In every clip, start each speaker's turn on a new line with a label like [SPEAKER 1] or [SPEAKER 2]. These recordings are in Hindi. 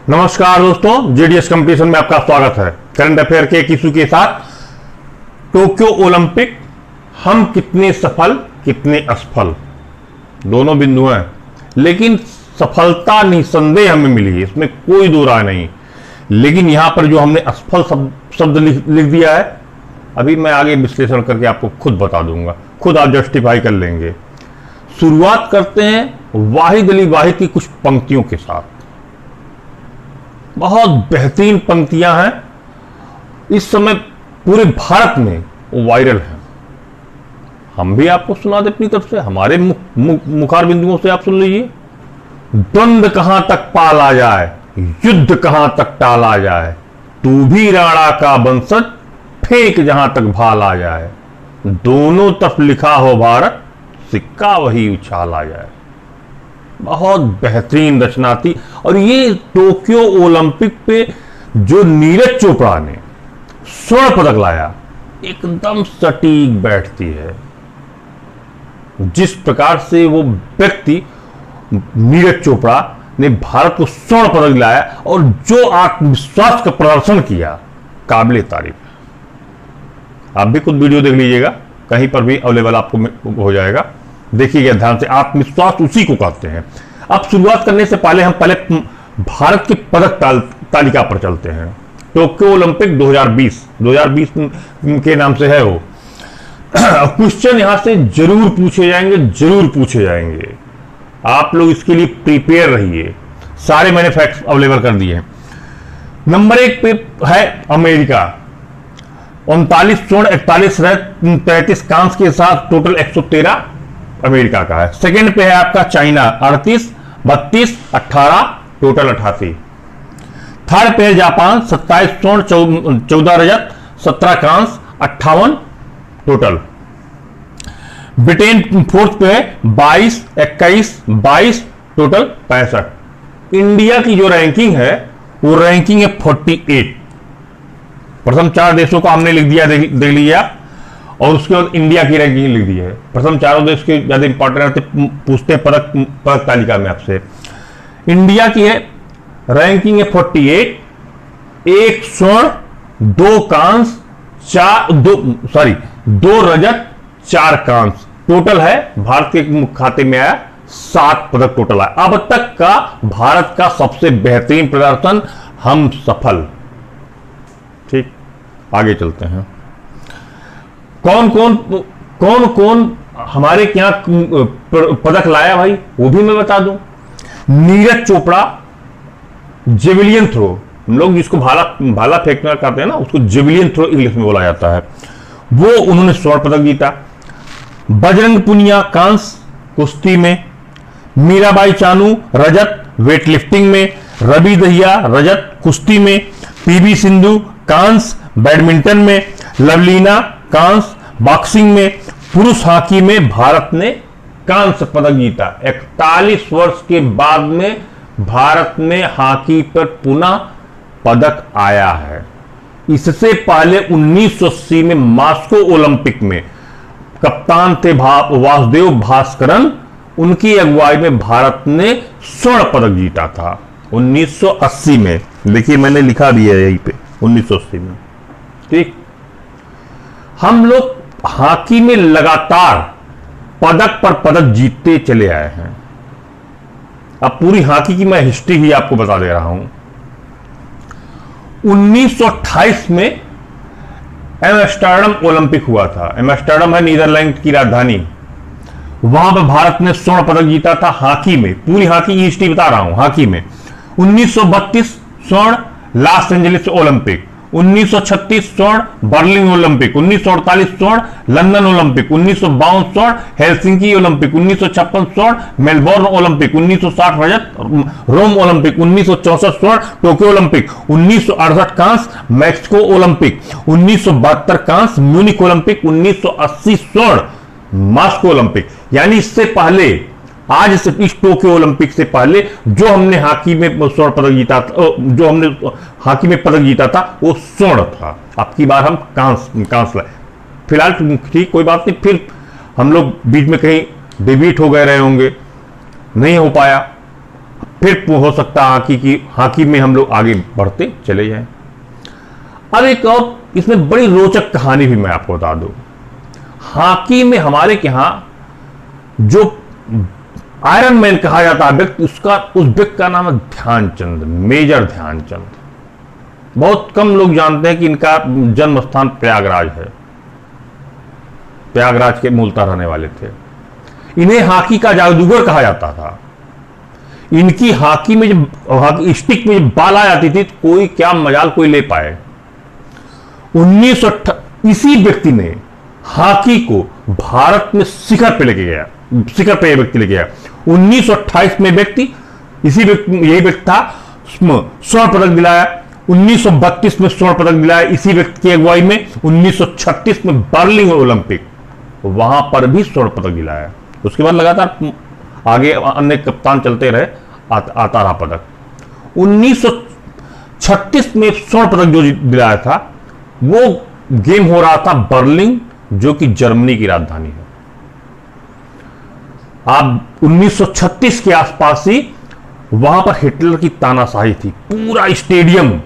[SPEAKER 1] नमस्कार दोस्तों, जेडीएस कंपटीशन में आपका स्वागत है। करंट अफेयर के एक इशू के साथ टोक्यो ओलंपिक, हम कितने सफल कितने असफल, दोनों बिंदु हैं। लेकिन सफलता निसंदेह हमें मिली है, इसमें कोई दो राय नहीं। लेकिन यहां पर जो हमने असफल शब्द लिख दिया है, अभी मैं आगे विश्लेषण करके आपको खुद बता दूंगा, खुद आप जस्टिफाई कर लेंगे। शुरुआत करते हैं वाहिद अली वाहिद की कुछ पंक्तियों के साथ। बहुत बेहतरीन पंक्तियां हैं, इस समय पूरे भारत में वो वायरल है। हम भी आपको सुना दे अपनी तरफ से, हमारे मुखार बिंदुओं से आप सुन लीजिए। द्वंद्व कहां तक पाला जाए, युद्ध कहां तक टाला जाए, तू भी राणा का वंशज, फेंक जहां तक भाला जाए, दोनों तरफ लिखा हो भारत, सिक्का वही उछाला जाए। बहुत बेहतरीन रचना थी। और ये टोक्यो ओलंपिक पे जो नीरज चोपड़ा ने स्वर्ण पदक लाया, एकदम सटीक बैठती है। जिस प्रकार से वो व्यक्ति नीरज चोपड़ा ने भारत को स्वर्ण पदक लाया और जो आत्मविश्वास का प्रदर्शन किया, काबिले तारीफ है। आप भी कुछ वीडियो देख लीजिएगा, कहीं पर भी अवेलेबल आपको हो जाएगा, देखिएगा ध्यान से। आत्मविश्वास उसी को कहते हैं। अब शुरुआत करने से पहले हम भारत की पदक तालिका पर चलते हैं। टोक्यो ओलंपिक 2020 के नाम से है वो। क्वेश्चन यहां से जरूर पूछे जाएंगे। आप लोग इसके लिए प्रिपेयर रहिए। सारे मैंने फैक्ट्स अवेलेबल कर दिए हैं। नंबर 1 पे है अमेरिका, 39 स्वर्ण, 41 रजत, 33 कांस्य के साथ टोटल 113 अमेरिका का है। सेकंड पे है आपका चाइना, 38, 32, 18 टोटल 88। थर्ड पे है जापान, 27 स्वर्ण, 14 रजत, 17 कांस्य, 58 टोटल। ब्रिटेन फोर्थ पे है, 22, 21, 22 टोटल 65। इंडिया की जो रैंकिंग है वो रैंकिंग है 48। प्रथम 4 देशों को हमने लिख दिया, देख लीजिए, और उसके बाद इंडिया की रैंकिंग लिख दी है। प्रथम चारों देश के ज्यादा इंपॉर्टेंट रहते, पूछते हैं पदक तालिका में आपसे। इंडिया की है रैंकिंग है 48, 1 स्वर्ण, 2 कांस्य, 2 रजत, 4 कांस्य टोटल है। भारत के खाते में आया 7 पदक टोटल आया। अब तक का भारत का सबसे बेहतरीन प्रदर्शन, हम सफल। ठीक, आगे चलते हैं। कौन कौन हमारे क्या पदक लाया भाई, वो भी मैं बता दूं। नीरज चोपड़ा जेवलियन थ्रो, हम लोग जिसको भाला फेंकना कहते हैं ना, उसको जेवलियन थ्रो इंग्लिश में बोला जाता है, वो उन्होंने स्वर्ण पदक जीता। बजरंग पुनिया कांस्य कुश्ती में, मीराबाई चानू रजत वेटलिफ्टिंग में, रवि दहिया रजत कुश्ती में, पीवी सिंधु कांस्य बैडमिंटन में, लवलीना कांस्य बॉक्सिंग में। पुरुष हॉकी में भारत ने कांस्य पदक जीता। 41 वर्ष के बाद में भारत में हॉकी पर पुनः पदक आया है। इससे पहले 1980 में मॉस्को ओलंपिक में कप्तान थे वासुदेव भास्करन, उनकी अगुवाई में भारत ने स्वर्ण पदक जीता था 1980 में। देखिए मैंने लिखा भी है यहीं पे, 1980 में। ठीक, हम लोग हॉकी में लगातार पदक पर पदक जीतते चले आए हैं। अब पूरी हॉकी की मैं हिस्ट्री ही आपको बता दे रहा हूं। 1928 में एम्स्टर्डम ओलंपिक हुआ था। एम्स्टर्डम है नीदरलैंड की राजधानी। वहां पर भारत ने स्वर्ण पदक जीता था हॉकी में। पूरी हॉकी की हिस्ट्री बता रहा हूं। हॉकी में 1932 स्वर्ण लॉस एंजलिस ओलंपिक, 1936 स्वर्ण बर्लिन ओलंपिक, 1948 स्वर्ण लंदन ओलंपिक, 1952 स्वर्ण हेलसिंकी ओलंपिक, 1956 स्वर्ण मेलबोर्न ओलंपिक, 1960 रजत रोम ओलंपिक, 1964 स्वर्ण टोक्यो ओलंपिक, 1968 कांस्य मैक्सिको ओलंपिक, 1972 कांस्य म्यूनिक ओलंपिक, 1980 स्वर्ण मॉस्को ओलंपिक। यानी इससे पहले, आज से इस टोक्यो ओलंपिक से पहले जो हमने हॉकी में स्वर्ण पदक जीता था, जो हमने हॉकी में पदक जीता था वो स्वर्ण था। अब की बार हम कांस्य लाए। फिलहाल ठीक, कोई बात नहीं, फिर हम लोग बीच में कहीं डिबीट हो गए रहे होंगे, नहीं हो पाया। फिर हो सकता है हॉकी में हम लोग आगे बढ़ते चले जाएं। अब एक और इसमें बड़ी रोचक कहानी भी मैं आपको बता दूं। हॉकी में हमारे यहां जो आयरन मैन कहा जाता है व्यक्ति, उस व्यक्ति का नाम है ध्यानचंद, मेजर ध्यानचंद। बहुत कम लोग जानते हैं कि इनका जन्म स्थान प्रयागराज है, प्रयागराज के मूलतः रहने वाले थे। इन्हें हॉकी का जादूगर कहा जाता था। इनकी हॉकी में जब हॉकी स्टिक में जब बाल आ जाती थी तो कोई क्या मजाल कोई ले पाए। इसी व्यक्ति ने हॉकी को भारत में शिखर पे लेके गया, शिखर पे यह व्यक्ति लेके गया। 1928 में यही व्यक्ति था, स्वर्ण पदक दिलाया। 1932 में स्वर्ण पदक दिलाया इसी व्यक्ति की अगुवाई में। 1936 में बर्लिन ओलंपिक, वहां पर भी स्वर्ण पदक दिलाया। उसके बाद लगातार आगे अन्य कप्तान चलते रहे, आता रहा पदक। 1936 में स्वर्ण पदक जो दिलाया था, वो गेम हो रहा था बर्लिन, जो कि जर्मनी की राजधानी है। आप 1936 के आसपास ही वहां पर हिटलर की तानाशाही थी। पूरा स्टेडियम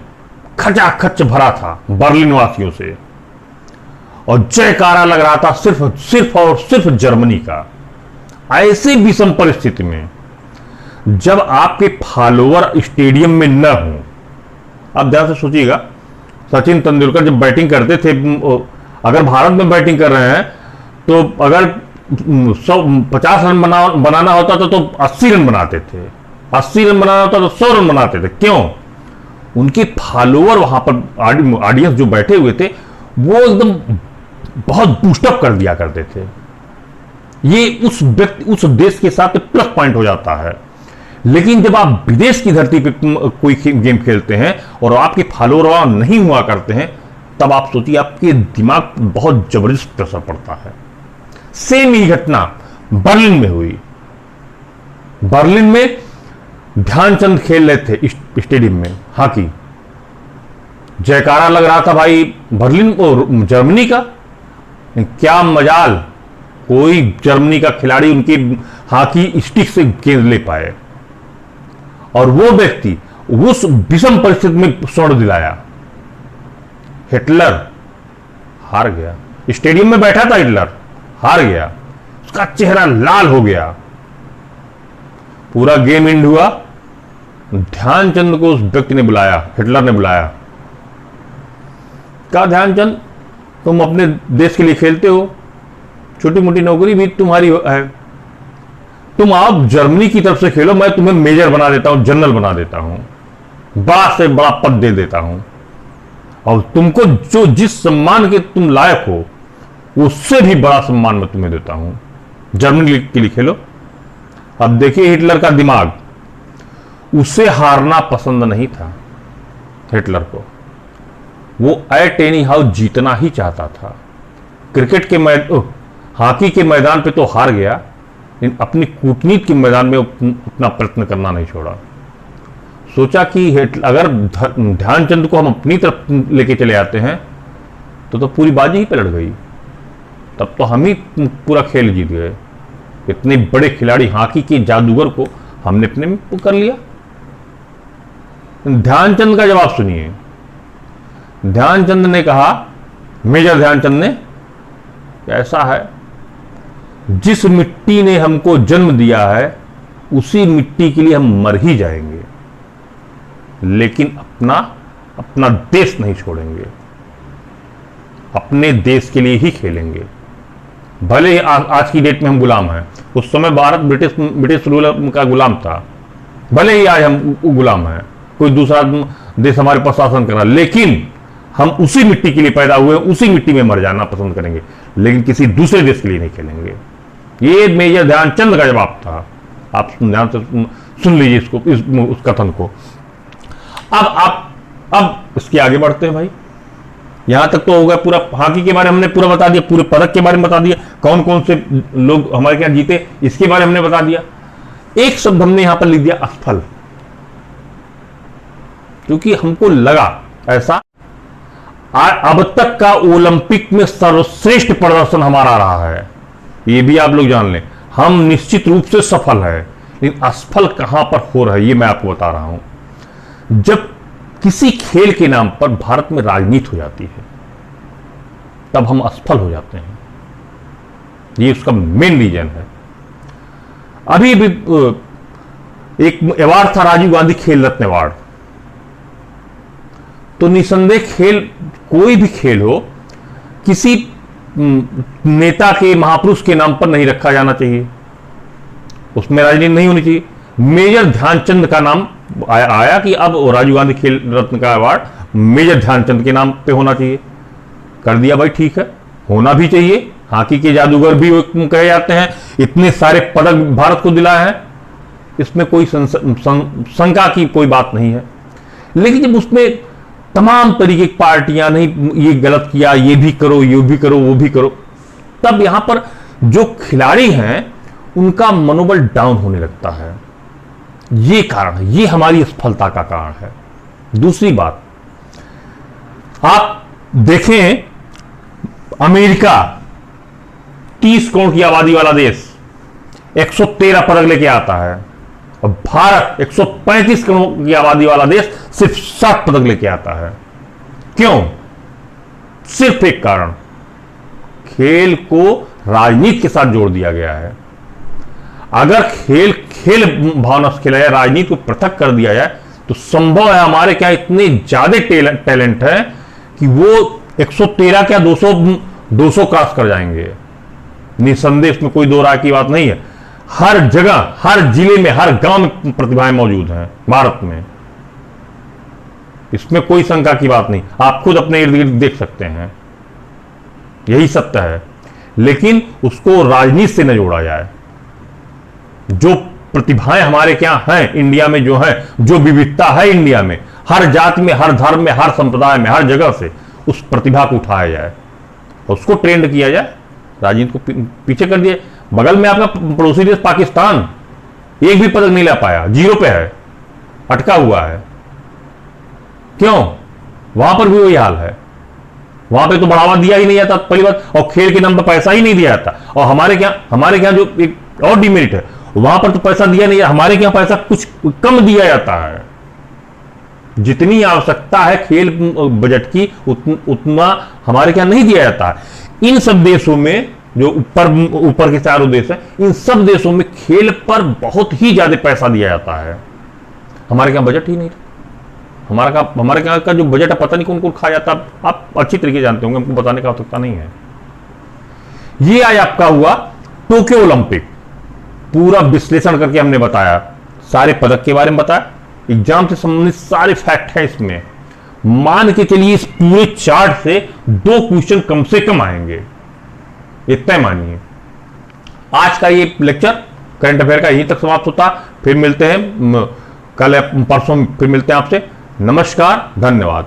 [SPEAKER 1] खचाखच भरा था बर्लिन वासियों से, और जयकारा लग रहा था सिर्फ और सिर्फ जर्मनी का। ऐसी विषम परिस्थिति में जब आपके फॉलोअर स्टेडियम में न हो, आप ध्यान से सोचिएगा, सचिन तेंदुलकर जब बैटिंग करते थे, अगर भारत में बैटिंग कर रहे हैं तो अगर 50 रन बनाना होता था तो 80 रन बनाते थे, 80 रन बनाना होता तो 100 रन बनाते थे। क्यों? उनके फॉलोअर वहां पर ऑडियंस जो बैठे हुए थे वो एकदम बहुत बूस्टअप कर दिया करते थे। ये उस देश के साथ प्लस पॉइंट हो जाता है। लेकिन जब आप विदेश की धरती पे कोई गेम खेलते हैं और आपके फॉलोअर नहीं हुआ करते हैं, तब आप सोचिए आपके दिमाग पर बहुत जबरदस्त प्रेशर पड़ता है। सेम ही घटना बर्लिन में हुई। बर्लिन में ध्यानचंद खेल रहे थे स्टेडियम में हॉकी, जयकारा लग रहा था भाई बर्लिन और जर्मनी का। क्या मजाल कोई जर्मनी का खिलाड़ी उनकी हॉकी स्टिक से गेंद ले पाए, और वो व्यक्ति उस विषम परिस्थिति में स्वर्ण दिलाया। हिटलर हार गया। स्टेडियम में बैठा था हिटलर, हार गया, उसका चेहरा लाल हो गया। पूरा गेम एंड हुआ, ध्यानचंद को उस व्यक्ति ने बुलाया, हिटलर ने बुलाया। कहा, ध्यानचंद तुम अपने देश के लिए खेलते हो, छोटी मोटी नौकरी भी तुम्हारी है, तुम आप जर्मनी की तरफ से खेलो, मैं तुम्हें मेजर बना देता हूं, जनरल बना देता हूं, बड़ा से बड़ा पद दे देता हूं, और तुमको जो जिस सम्मान के तुम लायक हो उससे भी बड़ा सम्मान मैं तुम्हें देता हूं, जर्मनी के लिए खेलो। अब देखिए हिटलर का दिमाग, उसे हारना पसंद नहीं था हिटलर को, वो एट एनी हाउ जीतना ही चाहता था। क्रिकेट के हॉकी के मैदान पे तो हार गया, लेकिन अपनी कूटनीति के मैदान में अपना प्रयत्न करना नहीं छोड़ा। सोचा कि अगर ध्यानचंद को हम अपनी तरफ लेके चले आते हैं तो पूरी बाजी ही पलट गई, तब तो हम ही पूरा खेल जीत गए। इतने बड़े खिलाड़ी हॉकी के जादूगर को हमने अपने में कर लिया। ध्यानचंद का जवाब सुनिए। ध्यानचंद ने कहा, मेजर ध्यानचंद ने, ऐसा है, जिस मिट्टी ने हमको जन्म दिया है उसी मिट्टी के लिए हम मर ही जाएंगे, लेकिन अपना देश नहीं छोड़ेंगे, अपने देश के लिए ही खेलेंगे। भले ही आज की डेट में हम गुलाम हैं, उस समय भारत ब्रिटिश रूलर का गुलाम था, भले ही आज हम गुलाम हैं, कोई दूसरा देश हमारे पर शासन कर रहा, लेकिन हम उसी मिट्टी के लिए पैदा हुए, उसी मिट्टी में मर जाना पसंद करेंगे, लेकिन किसी दूसरे देश के लिए नहीं खेलेंगे। ये मेजर ध्यानचंद का जवाब था। आप ध्यान से सुन लीजिए इसको, उस कथन को। अब इसके आगे बढ़ते हैं भाई। यहां तक तो हो गया, पूरा हॉकी के बारे में हमने पूरा बता दिया, पूरे पदक के बारे में बता दिया, कौन कौन से लोग हमारे क्या जीते इसके बारे में हमने बता दिया। एक शब्द हमने यहां पर लिख दिया, असफल, क्योंकि हमको लगा ऐसा अब तक का ओलंपिक में सर्वश्रेष्ठ प्रदर्शन हमारा रहा है, ये भी आप लोग जान लें। हम निश्चित रूप से सफल है, लेकिन असफल कहां पर हो रहा है ये मैं आपको बता रहा हूं। जब किसी खेल के नाम पर भारत में राजनीति हो जाती है तब हम असफल हो जाते हैं। ये उसका मेन रीजन है। अभी भी एक अवार्ड था राजीव गांधी खेल रत्न अवार्ड। तो निसंदेह खेल, कोई भी खेल हो, किसी नेता के, महापुरुष के नाम पर नहीं रखा जाना चाहिए, उसमें राजनीति नहीं होनी चाहिए। मेजर ध्यानचंद का नाम आया कि अब राजीव गांधी खेल रत्न का अवार्ड मेजर ध्यानचंद के नाम पे होना चाहिए। कर दिया भाई, ठीक है, होना भी चाहिए। हॉकी के जादूगर भी कहे जाते हैं, इतने सारे पदक भारत को दिलाए हैं, इसमें कोई शंका की कोई बात नहीं है। लेकिन जब उसमें तमाम तरीके की पार्टियां, नहीं ये गलत किया, ये भी करो, ये भी करो, वो भी करो, तब यहां पर जो खिलाड़ी हैं उनका मनोबल डाउन होने लगता है। ये कारण है, ये हमारी असफलता का कारण है। दूसरी बात, आप देखें अमेरिका 30 करोड़ की आबादी वाला देश 113 पदक लेके आता है, और भारत 135 करोड़ की आबादी वाला देश सिर्फ 60 पदक लेके आता है। क्यों? सिर्फ एक कारण, खेल को राजनीति के साथ जोड़ दिया गया है। अगर खेल खेल भावना से खेला जाए, राजनीति को पृथक कर दिया जाए, तो संभव है हमारे क्या इतने ज्यादा टैलेंट है कि वो 113 क्या 200 क्रॉस कर जाएंगे। निसंदेह इसमें कोई दो राय की बात नहीं है। हर जगह, हर जिले में, हर गांव में प्रतिभाएं मौजूद हैं भारत में, इसमें कोई शंका की बात नहीं। आप खुद अपने इर्द गिर्द देख सकते हैं, यही सत्य है। लेकिन उसको राजनीति से न जोड़ा जाए। जो प्रतिभाएं हमारे क्या हैं इंडिया में, जो है, जो विविधता है इंडिया में, हर जाति में, हर धर्म में, हर संप्रदाय में, हर जगह से उस प्रतिभा को उठाया जाए, उसको ट्रेंड किया जाए, राजनीति को पीछे कर दिया। बगल में आपका पड़ोसी देश पाकिस्तान एक भी पदक नहीं ला पाया, 0 पे है, अटका हुआ है। क्यों? वहां पर भी वही हाल है। वहां पे तो बढ़ावा दिया ही नहीं जाता पहली बात, और खेल के नाम पर पैसा ही नहीं दिया जाता। और हमारे क्या जो एक और डिमेरिट है, वहां पर तो पैसा दिया नहीं, हमारे क्या पैसा कुछ कम दिया जाता है। जितनी आवश्यकता है खेल बजट की उतना हमारे क्या नहीं दिया जाता है। इन सब देशों में जो ऊपर के चारों देश हैं, इन सब देशों में खेल पर बहुत ही ज्यादा पैसा दिया जाता है। हमारे क्या बजट ही नहीं। हमारे क्या का जो बजट है पता नहीं कौन कौन खा जाता है, आप अच्छी तरीके जानते होंगे, हमको बताने का आवश्यकता नहीं है। ये आज आपका हुआ टोक्यो ओलंपिक, पूरा विश्लेषण करके हमने बताया, सारे पदक के बारे में बताया, एग्जाम से संबंधित सारे फैक्ट हैं इसमें। मान के चलिए इस पूरे चार्ट से 2 क्वेश्चन कम से कम आएंगे, इतना मानिए। आज का ये लेक्चर करंट अफेयर का यहीं तक समाप्त होता। फिर मिलते हैं कल परसों, फिर मिलते हैं आपसे। नमस्कार, धन्यवाद।